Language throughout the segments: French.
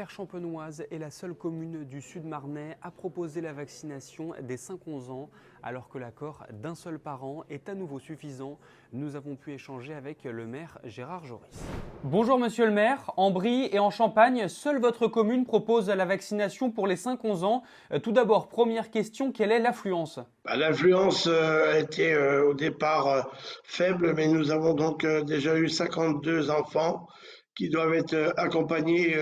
Champenoise est la seule commune du Sud-Marnais à proposer la vaccination des 5-11 ans, alors que l'accord d'un seul parent est à nouveau suffisant. Nous avons pu échanger avec le maire Gérard Joris. Bonjour monsieur le maire, en Brie et en Champagne, seule votre commune propose la vaccination pour les 5-11 ans. Tout d'abord, première question, quelle est l'affluence ? L'affluence était au départ faible, mais nous avons donc déjà eu 52 enfants qui doivent être accompagnés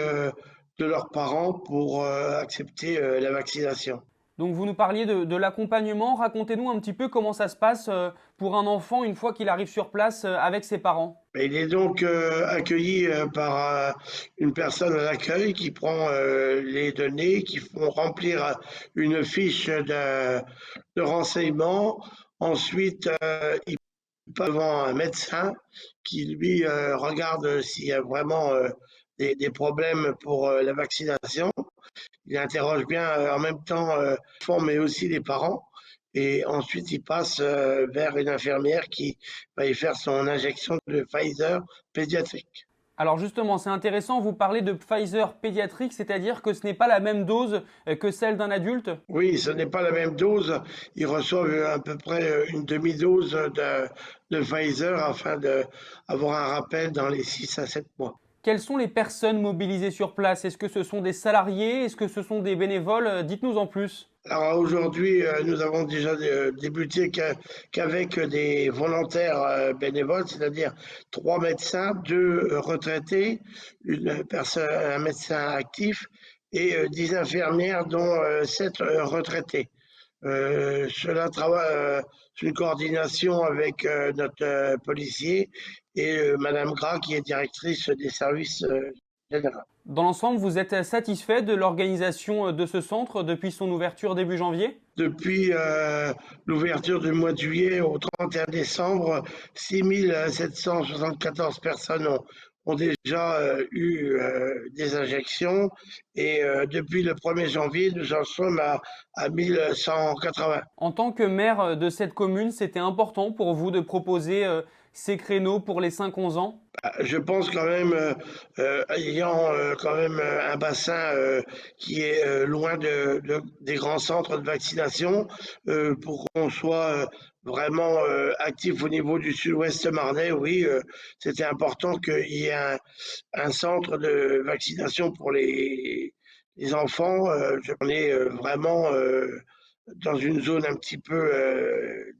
de leurs parents pour accepter la vaccination. Donc vous nous parliez de l'accompagnement, racontez-nous un petit peu comment ça se passe pour un enfant une fois qu'il arrive sur place avec ses parents. Il est donc accueilli par une personne à l'accueil qui prend les données, qui font remplir une fiche de renseignement. Ensuite, il passe devant un médecin qui lui regarde s'il y a vraiment des problèmes pour la vaccination. Il interroge bien en même temps l'enfant, mais aussi les parents. Et ensuite, il passe vers une infirmière qui va y faire son injection de Pfizer pédiatrique. Alors justement, c'est intéressant, vous parlez de Pfizer pédiatrique, c'est-à-dire que ce n'est pas la même dose que celle d'un adulte ? Oui, ce n'est pas la même dose. Ils reçoivent à peu près une demi-dose de Pfizer afin d'avoir un rappel dans les 6 à 7 mois. Quelles sont les personnes mobilisées sur place ? Est-ce que ce sont des salariés ? Est-ce que ce sont des bénévoles ? Dites-nous en plus. Alors aujourd'hui, nous avons déjà débuté qu'avec des volontaires bénévoles, c'est-à-dire 3 médecins, 2 retraités, un médecin actif et 10 infirmières, dont 7 retraités. Cela travaille sur une coordination avec notre policier et Madame Gras, qui est directrice des services généraux. Dans l'ensemble, vous êtes satisfait de l'organisation de ce centre depuis son ouverture début janvier ? Depuis l'ouverture du mois de juillet au 31 décembre, 6774 personnes ont déjà eu des injections et depuis le 1er janvier, nous en sommes à 1180. En tant que maire de cette commune, c'était important pour vous de proposer ces créneaux pour les 5-11 ans ? Je pense quand même, ayant quand même un bassin qui est loin des grands centres de vaccination, pour qu'on soit vraiment actif au niveau du sud-ouest marnais, oui, c'était important qu'il y ait un centre de vaccination pour les enfants. On est vraiment dans une zone un petit peu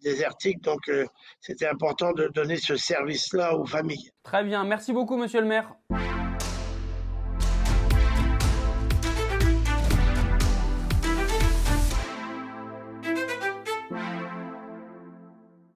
désertique, donc c'était important de donner ce service-là aux familles. Très bien, merci beaucoup monsieur le maire.